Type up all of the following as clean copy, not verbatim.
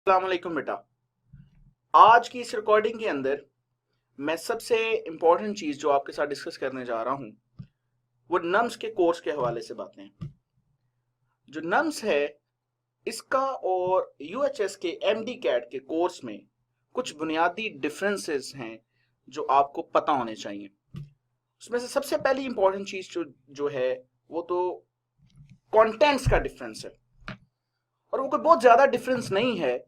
अस्सलाम वालेकुम बेटा। आज की इस रिकॉर्डिंग के अंदर मैं सबसे इंपॉर्टेंट चीज जो आपके साथ डिस्कस करने जा रहा हूं वो नम्स के कोर्स के हवाले से बातें हैं। जो नम्स है इसका और यूएचएस के एमडी कैट के कोर्स में कुछ बुनियादी डिफरेंसेस हैं जो आपको पता होने चाहिए। उसमें से सबसे पहली इंपॉर्टेंट चीज जो है वो तो कंटेंट्स का डिफरेंस है, और वो कोई बहुत ज्यादा डिफरेंस नहीं है।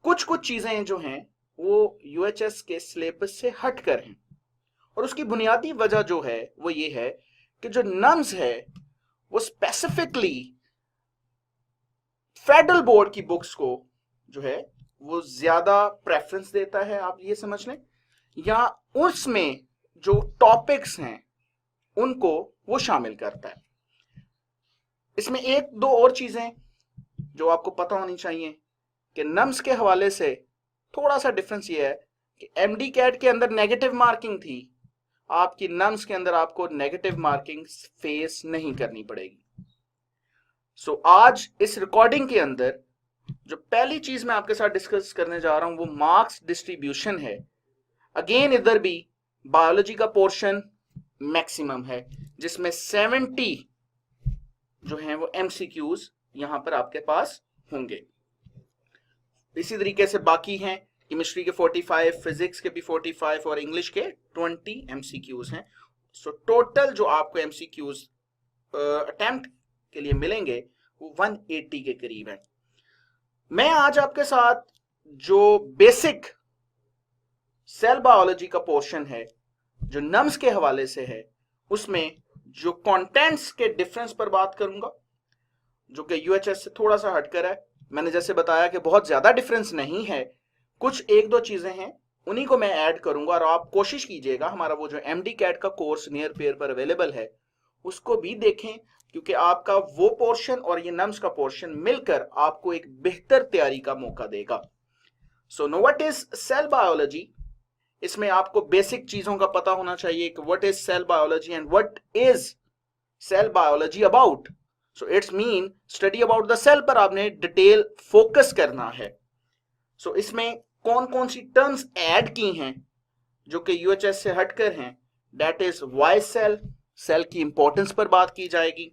कुछ कुछ चीजें जो हैं वो यूएचएस के सिलेबस से हटकर हैं, और उसकी बुनियादी वजह जो है वो ये है कि जो नम्स है वो स्पेसिफिकली फेडरल बोर्ड की बुक्स को जो है वो ज्यादा प्रेफरेंस देता है, आप ये समझ लें, या उसमें जो टॉपिक्स हैं उनको वो शामिल करता है। इसमें एक दो और चीजें जो आपको पता होनी चाहिए कि नम्स के हवाले से थोड़ा सा डिफरेंस ये है कि एमडी कैट के अंदर नेगेटिव मार्किंग थी, आपकी नम्स के अंदर आपको नेगेटिव मार्किंग फेस नहीं करनी पड़ेगी। सो आज इस रिकॉर्डिंग के अंदर जो पहली चीज मैं आपके साथ डिस्कस करने जा रहा हूं वो मार्क्स डिस्ट्रीब्यूशन है। अगेन इधर भी बायोलॉजी का पोर्शन मैक्सिमम है जिसमें 70 जो है वो एमसीक्यूज यहां पर आपके पास होंगे। इसी तरीके से बाकी हैं, केमिस्ट्री के 45, फिजिक्स के भी 45 और इंग्लिश के 20 एमसीक्यूज हैं। सो टोटल जो आपको एमसीक्यूज अटेम्प्ट के लिए मिलेंगे वो 180 के करीब है। मैं आज आपके साथ जो बेसिक सेल बायोलॉजी का पोर्शन है जो नम्स के हवाले से है उसमें जो कंटेंट्स के डिफरेंस पर बात करूंगा जो कि यूएचएस से थोड़ा सा हटकर है। मैंने जैसे बताया कि बहुत ज्यादा डिफरेंस नहीं है, कुछ एक दो चीजें हैं उन्हीं को मैं ऐड करूंगा, और आप कोशिश कीजिएगा हमारा वो जो एमडी कैट का कोर्स नियर पेयर पर अवेलेबल है उसको भी देखें, क्योंकि आपका वो पोर्शन और ये नम्स का पोर्शन मिलकर आपको एक बेहतर तैयारी का मौका देगा। So no what is cell biology, इसमें आपको बेसिक चीजों का पता होना चाहिए कि what is cell biology and what is cell biology about. So it's mean study about the cell पर आपने डिटेल फोकस करना है। सो इसमें कौन कौन सी टर्म्स ऐड की हैं जो कि यूएचएस से हटकर हैं, that is why cell, cell की इंपॉर्टेंस पर बात की जाएगी,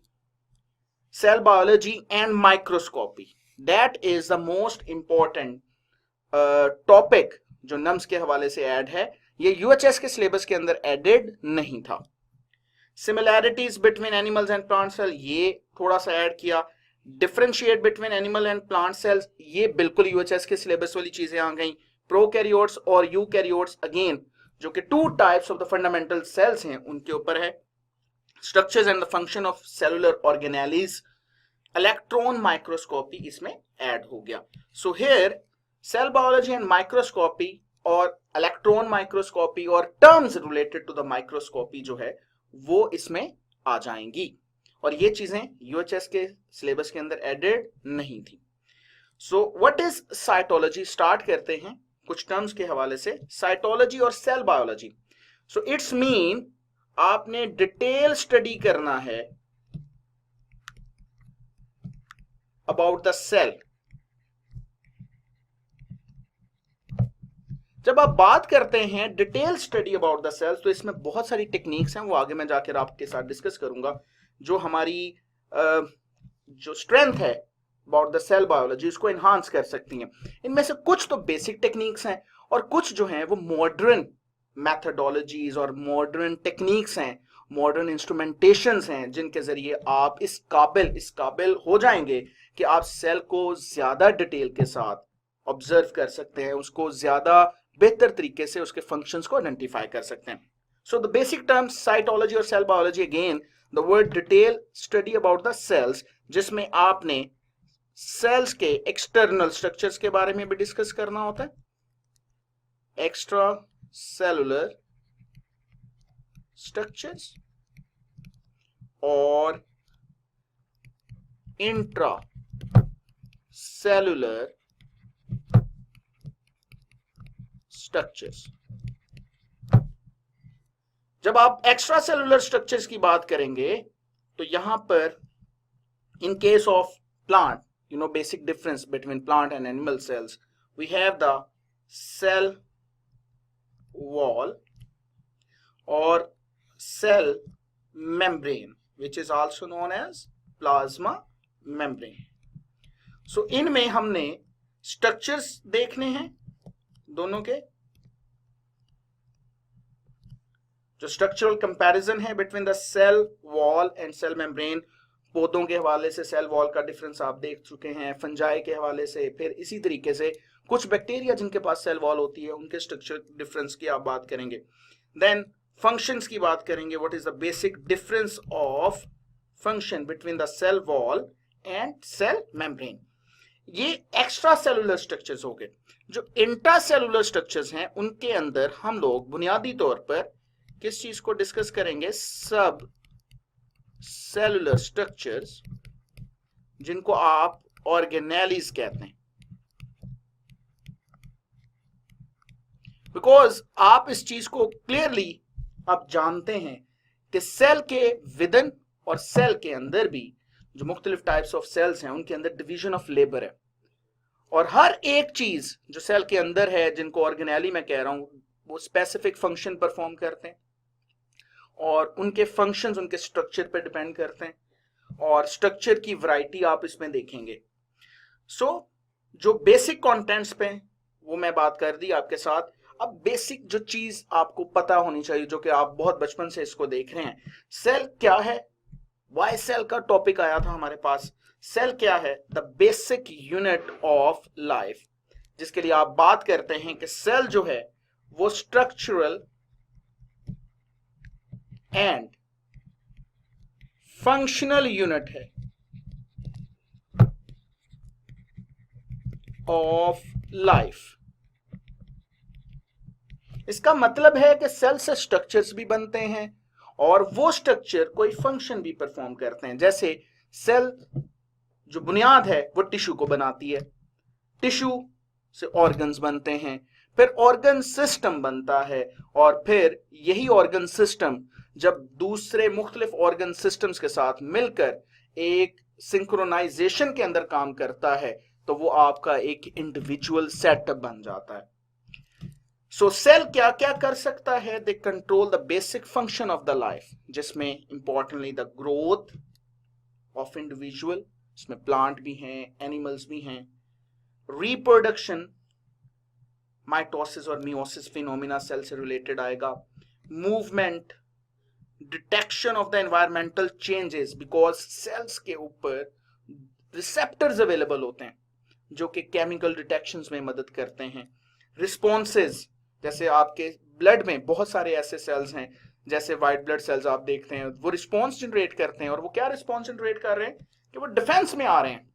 cell biology and microscopy, that is the most important topic जो नम्स के हवाले से ऐड है। ये यूएचएस के सिलेबस के अंदर एडेड नहीं था। Similarities between animals and plant cell ये थोड़ा सा ऐड किया। Differentiate between animal and plant cells ये बिल्कुल यूएचएस के सिलेबस वाली चीजें आ गई। प्रोकैरियोट्स और यूकैरियोट्स अगेन जो कि two types of the fundamental cells हैं उनके ऊपर है। Structures and the function of cellular organelles, electron microscopy इसमें ऐड हो गया। So here cell biology and microscopy और इलेक्ट्रॉन माइक्रोस्कोपी और terms related to the microscopy जो है वो इसमें आ जाएंगी, और ये चीजें यूएचएस के सिलेबस के अंदर एडेड नहीं थी। So what is cytology, start करते हैं कुछ टर्म्स के हवाले से। साइटोलॉजी और cell biology, so it's mean आपने डिटेल स्टडी करना है अबाउट द सेल। जब आप बात करते हैं detail study about the cells तो इसमें बहुत सारी टेक्निक्स हैं, वो आगे मैं जाकर आपके साथ डिस्कस करूंगा, जो हमारी जो स्ट्रेंथ है अबाउट द सेल बायोलॉजी उसको एनहांस कर सकती हैं। इनमें से कुछ तो बेसिक टेक्निक्स हैं और कुछ जो हैं वो मॉडर्न मैथडोलॉजीज और मॉडर्न टेक्निक्स हैं, मॉडर्न इंस्ट्रूमेंटेशंस हैं जिनके जरिए आप इस काबिल हो जाएंगे कि आप सेल को ज्यादा डिटेल के साथ ऑब्जर्व कर सकते हैं, उसको ज्यादा बेहतर तरीके से उसके फंक्शंस को आइडेंटिफाई कर सकते हैं। So the basic terms cytology और cell biology, again the word detail study about the cells, जिसमें आपने सेल्स के एक्सटर्नल स्ट्रक्चर्स के बारे में भी डिस्कस करना होता है, एक्स्ट्रा सेलुलर स्ट्रक्चर्स और इंट्रा सेलुलर स्ट्रक्चर्स। जब आप एक्स्ट्रा सेलुलर स्ट्रक्चर्स की बात करेंगे तो यहां पर in case of plant basic difference between plant and animal cells. We have the cell wall or cell membrane, which is also known as plasma membrane. So इनमें हमने स्ट्रक्चर्स देखने हैं दोनों के, जो स्ट्रक्चरल कंपैरिजन है between the cell wall and cell membrane. पौधों के हवाले से सेल वॉल का डिफरेंस आप देख चुके हैं, फंजाई के हवाले से, फिर इसी तरीके से कुछ बैक्टीरिया जिनके पास सेल वॉल होती है उनके स्ट्रक्चर डिफरेंस की आप बात करेंगे. देन फंक्शंस की बात करेंगे. What is the basic difference of function between the cell wall and cell membrane. ये एक्स्ट्रा सेलुलर स्ट्रक्चर्स हो गए. जो इंट्रा सेलुलर स्ट्रक्चर्स हैं उनके अंदर हम लोग बुनियादी तौर पर किस चीज को डिस्कस करेंगे? सब सेलुलर स्ट्रक्चर्स, जिनको आप ऑर्गेनेलीज कहते हैं. बिकॉज आप इस चीज को क्लियरली आप जानते हैं कि सेल के विदिन और सेल के अंदर भी जो मुख्तलिफ टाइप्स ऑफ सेल्स हैं उनके अंदर डिवीजन ऑफ लेबर है, और हर एक चीज जो सेल के अंदर है जिनको ऑर्गेनेली मैं कह रहा हूं वो स्पेसिफिक फंक्शन परफॉर्म करते हैं और उनके फंक्शंस उनके स्ट्रक्चर पे डिपेंड करते हैं, और स्ट्रक्चर की वैरायटी आप इसमें देखेंगे. सो जो बेसिक कंटेंट्स पे वो मैं बात कर दी आपके साथ. अब बेसिक जो चीज आपको पता होनी चाहिए, जो कि आप बहुत बचपन से इसको देख रहे हैं, सेल क्या है? वाई सेल का टॉपिक आया था हमारे पास. सेल क्या है? The basic unit of life, जिसके लिए आप बात करते हैं कि सेल जो है वो स्ट्रक्चरल एंड फंक्शनल यूनिट है ऑफ लाइफ. इसका मतलब है कि सेल से स्ट्रक्चर्स भी बनते हैं और वो स्ट्रक्चर कोई फंक्शन भी परफॉर्म करते हैं. जैसे सेल जो बुनियाद है वो टिश्यू को बनाती है, टिश्यू से ऑर्गन्स बनते हैं, फिर ऑर्गन सिस्टम बनता है, और फिर यही ऑर्गन सिस्टम जब दूसरे मुख्तलिफ ऑर्गन सिस्टम्स के साथ मिलकर एक सिंक्रोनाइजेशन के अंदर काम करता है तो वो आपका एक इंडिविजुअल सेटअप बन जाता है. सो सेल क्या क्या कर सकता है? They control the basic function of the life, जिसमें importantly the growth of individual, इसमें प्लांट भी हैं, एनिमल्स भी हैं, रिप्रोडक्शन, माइटोसिस और मियोसिस फिनोमिना सेल से रिलेटेड आएगा, movement, detection of the environmental changes, because cells के ऊपर रिसेप्टर्स अवेलेबल होते हैं जो कि केमिकल डिटेक्शंस में मदद करते हैं, रिस्पॉन्सेज, जैसे आपके ब्लड में बहुत सारे ऐसे सेल्स हैं जैसे व्हाइट ब्लड सेल्स आप देखते हैं, वो रिस्पॉन्स जनरेट करते हैं, और वो क्या रिस्पॉन्स जनरेट कर रहे हैं कि वो डिफेंस में आ रहे हैं,